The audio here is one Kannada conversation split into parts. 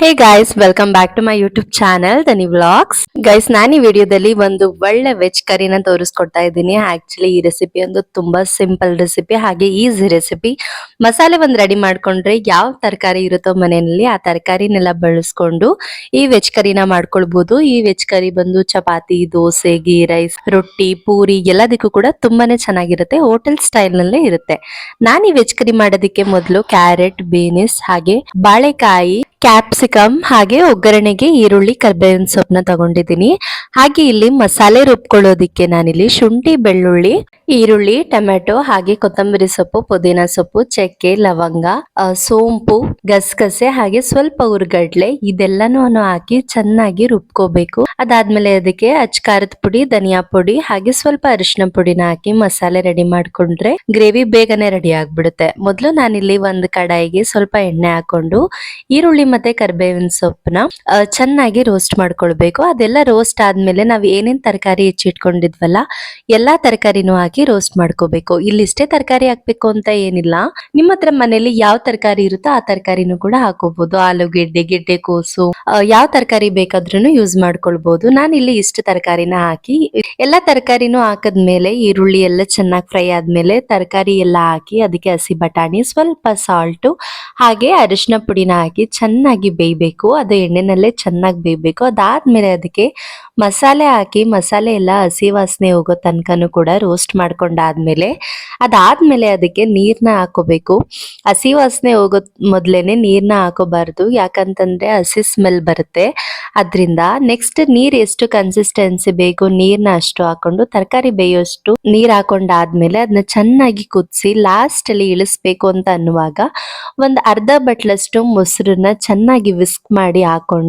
Hey guys, welcome back to my YouTube channel Dani vlogs. Guys, ನಾನು ಈ ವಿಡಿಯೋದಲ್ಲಿ ಒಂದು ಒಳ್ಳೆ ವೆಜ್ ಕರಿನ ತೋರಿಸ್ಕೊಡ್ತಾ ಇದ್ದೀನಿ. ಆಕ್ಚುಲಿ ಈ ರೆಸಿಪಿ ಒಂದು ತುಂಬಾ ಸಿಂಪಲ್ ರೆಸಿಪಿ, ಹಾಗೆ ಈಸಿ ರೆಸಿಪಿ. ಮಸಾಲೆ ಒಂದು ರೆಡಿ ಮಾಡ್ಕೊಂಡ್ರೆ ಯಾವ ತರಕಾರಿ ಇರುತ್ತೋ ಮನೆಯಲ್ಲಿ ಆ ತರಕಾರಿನೆಲ್ಲ ಬಳಸ್ಕೊಂಡು ಈ ವೆಜ್ ಕರಿನ ಮಾಡ್ಕೊಳ್ಬಹುದು. ಈ ವೆಜ್ ಕರಿ ಬಂದು ಚಪಾತಿ, ದೋಸೆ, ಗೀ ರೈಸ್, ರೊಟ್ಟಿ, ಪೂರಿ ಎಲ್ಲದಕ್ಕೂ ಕೂಡ ತುಂಬಾನೇ ಚೆನ್ನಾಗಿರುತ್ತೆ. ಹೋಟೆಲ್ ಸ್ಟೈಲ್ ನಲ್ಲೇ ಇರುತ್ತೆ. ನಾನು ಈ ವೆಜ್ ಕರಿ ಮಾಡೋದಕ್ಕೆ ಮೊದಲು ಕ್ಯಾರೆಟ್, ಬೀನ್ಸ್ ಹಾಗೆ ಬಾಳೆಕಾಯಿ, ಕ್ಯಾಪ್ಸಿಕಮ್ ಹಾಗೆ ಒಗ್ಗರಣೆಗೆ ಈರುಳ್ಳಿ, ಕರ್ಬೇವಿನ ಸೊಪ್ಪನ್ನ ತಗೊಂಡಿದ್ದೀನಿ. ಹಾಗೆ ಇಲ್ಲಿ ಮಸಾಲೆ ರುಬ್ಕೊಳ್ಳೋದಿಕ್ಕೆ ನಾನಿಲ್ಲಿ ಶುಂಠಿ, ಬೆಳ್ಳುಳ್ಳಿ, ಈರುಳ್ಳಿ, ಟೊಮೆಟೊ ಹಾಗೆ ಕೊತ್ತಂಬರಿ ಸೊಪ್ಪು, ಪುದೀನ ಸೊಪ್ಪು, ಚಕ್ಕೆ, ಲವಂಗ, ಸೋಂಪು, ಗಸಗಸೆ ಹಾಗೆ ಸ್ವಲ್ಪ ಹುರ್ಗಡ್ಲೆ ಇದೆಲ್ಲಾನು ಹಾಕಿ ಚೆನ್ನಾಗಿ ರುಬ್ಕೋಬೇಕು. ಅದಾದ್ಮೇಲೆ ಅದಕ್ಕೆ ಅಚ್ಕಾರದ ಪುಡಿ, ಧನಿಯಾ ಪುಡಿ ಹಾಗೆ ಸ್ವಲ್ಪ ಅರಿಶಿನ ಪುಡಿನ ಹಾಕಿ ಮಸಾಲೆ ರೆಡಿ ಮಾಡ್ಕೊಂಡ್ರೆ ಗ್ರೇವಿ ಬೇಗನೆ ರೆಡಿ ಆಗ್ಬಿಡುತ್ತೆ. ಮೊದಲು ನಾನಿಲ್ಲಿ ಒಂದು ಕಡಾಯಿಗೆ ಸ್ವಲ್ಪ ಎಣ್ಣೆ ಹಾಕೊಂಡು ಈರುಳ್ಳಿ ಮತ್ತೆ ಕರ್ಬೇವಿನ ಸೊಪ್ಪನ್ನ ಚೆನ್ನಾಗಿ ರೋಸ್ಟ್ ಮಾಡ್ಕೊಳ್ಬೇಕು. ಅದೆಲ್ಲ ರೋಸ್ಟ್ ಆದ್ಮೇಲೆ ನಾವು ಏನೇನ್ ತರಕಾರಿ ಹೆಚ್ಚಿಟ್ಕೊಂಡಿದ್ವಲ್ಲ ಎಲ್ಲಾ ತರಕಾರಿನೂ ಹಾಕಿ ರೋಸ್ಟ್ ಮಾಡ್ಕೋಬೇಕು. ಇಲ್ಲಿ ಇಷ್ಟೇ ತರಕಾರಿ ಹಾಕ್ಬೇಕು ಅಂತ ಏನಿಲ್ಲ, ನಿಮ್ಮ ಹತ್ರ ಮನೇಲಿ ಯಾವ ತರಕಾರಿ ಇರುತ್ತೋ ಆ ತರಕಾರಿನೂ ಕೂಡ ಹಾಕೋಬಹುದು. ಆಲೂಗೆಡ್ಡೆ, ಗೆಡ್ಡೆಕೋಸು, ಯಾವ ತರಕಾರಿ ಬೇಕಾದ್ರೂ ಯೂಸ್ ಮಾಡ್ಕೊಳ್ಬಹುದು. ನಾನು ಇಲ್ಲಿ ಇಷ್ಟು ತರಕಾರಿನ ಹಾಕಿ ಎಲ್ಲಾ ತರಕಾರಿನೂ ಹಾಕದ್ಮೇಲೆ ಈರುಳ್ಳಿ ಎಲ್ಲ ಚೆನ್ನಾಗಿ ಫ್ರೈ ಆದ್ಮೇಲೆ ತರಕಾರಿ ಎಲ್ಲ ಹಾಕಿ ಅದಕ್ಕೆ ಹಸಿ ಬಟಾಣಿ, ಸ್ವಲ್ಪ ಸಾಲ್ಟು ಹಾಗೆ ಅರಿಶಿನ ಪುಡಿನ ಹಾಕಿ ಚೆನ್ನಾಗಿ ಬೇಯಬೇಕು. ಅದು ಎಣ್ಣೆನಲ್ಲೇ ಚೆನ್ನಾಗಿ ಬೇಯಬೇಕು. ಅದಾದ್ಮೇಲೆ ಅದಕ್ಕೆ ಮಸಾಲೆ ಹಾಕಿ ಮಸಾಲೆ ಎಲ್ಲ ಹಸಿ ವಾಸನೆ ಹೋಗೋ ತನಕನೂ ಕೂಡ ರೋಸ್ಟ್ ಮಾಡ್ಕೊಂಡಾದ್ಮೇಲೆ ಅದಾದ್ಮೇಲೆ ಅದಕ್ಕೆ ನೀರ್ನ ಹಾಕೋಬೇಕು. ಹಸಿ ವಾಸನೆ ಹೋಗೋ ಮೊದ್ಲೇನೆ ನೀರ್ನ ಹಾಕೋಬಾರ್ದು, ಯಾಕಂತಂದ್ರೆ ಹಸಿ ಸ್ಮೆಲ್ ಬರುತ್ತೆ. ಅದ್ರಿಂದ ನೆಕ್ಸ್ಟ್ ನೀರ್ ಎಷ್ಟು ಕನ್ಸಿಸ್ಟೆನ್ಸಿ ಬೇಕು ನೀರ್ನ ಅಷ್ಟು ಹಾಕೊಂಡು ತರಕಾರಿ ಬೇಯೋಷ್ಟು ನೀರ್ ಹಾಕೊಂಡಾದ್ಮೇಲೆ ಅದನ್ನ ಚೆನ್ನಾಗಿ ಕುದಿಸಿ ಲಾಸ್ಟ್ ಅಲ್ಲಿ ಇಳಿಸ್ಬೇಕು ಅಂತ ಅನ್ನುವಾಗ ಒಂದ್ ಅರ್ಧ ಬಟ್ಲಷ್ಟು ಮೊಸರನ್ನ ಚೆನ್ನಾಗಿ ವಿಸ್ಕ್ ಮಾಡಿ ಹಾಕೊಂಡು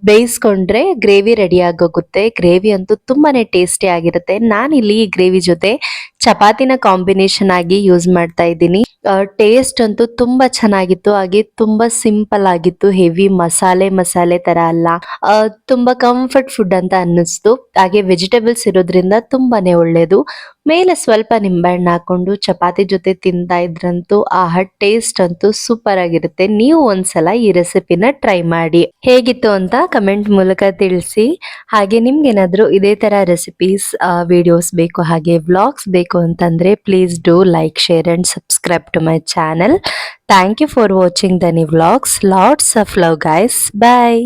ಬೇಯಿಸ್ಕೊಂಡ್ರೆ ಗ್ರೇವಿ ರೆಡಿ ಆಗೋಗುತ್ತೆ. ಗ್ರೇವಿ ಅಂತೂ ತುಂಬಾನೇ ಟೇಸ್ಟಿ ಆಗಿರುತ್ತೆ. ನಾನಿಲ್ಲಿ ಈ ಗ್ರೇವಿ ಜೊತೆ ಚಪಾತಿನ ಕಾಂಬಿನೇಷನ್ ಆಗಿ ಯೂಸ್ ಮಾಡ್ತಾ ಇದ್ದೀನಿ. ಟೇಸ್ಟ್ ಅಂತೂ ತುಂಬಾ ಚೆನ್ನಾಗಿತ್ತು, ಹಾಗೆ ತುಂಬಾ ಸಿಂಪಲ್ ಆಗಿತ್ತು. ಹೆವಿ ಮಸಾಲೆ ತರ ಅಲ್ಲ, ತುಂಬಾ ಕಂಫರ್ಟ್ ಫುಡ್ ಅಂತ ಅನ್ನಿಸ್ತು. ಹಾಗೆ ವೆಜಿಟೇಬಲ್ಸ್ ಇರೋದ್ರಿಂದ ತುಂಬಾನೇ ಒಳ್ಳೇದು. ಮೇಲೆ ಸ್ವಲ್ಪ ನಿಂಬೆಹಣ್ಣು ಹಾಕೊಂಡು ಚಪಾತಿ ಜೊತೆ ತಿಂತಾ ಇದ್ರಂತೂ ಆಹಾ, ಟೇಸ್ಟ್ ಅಂತೂ ಸೂಪರ್ ಆಗಿರುತ್ತೆ. ನೀವು ಒಂದ್ಸಲ ಈ ರೆಸಿಪಿನ ಟ್ರೈ ಮಾಡಿ. ಹೇಗಿತ್ತು ಅಂತ ಕಮೆಂಟ್ ಮೂಲಕ ತಿಳಿಸಿ. ಹಾಗೆ ನಿಮ್ಗೇನಾದ್ರೂ ಇದೇ ತರ ರೆಸಿಪೀಸ್ ವಿಡಿಯೋಸ್ ಬೇಕು ಹಾಗೆ ವ್ಲಾಗ್ಸ್ ಬೇಕು ಅಂತಂದ್ರೆ please do like, share and subscribe to my channel. Thank you for watching ದನಿ vlogs. Lots of love guys. Bye.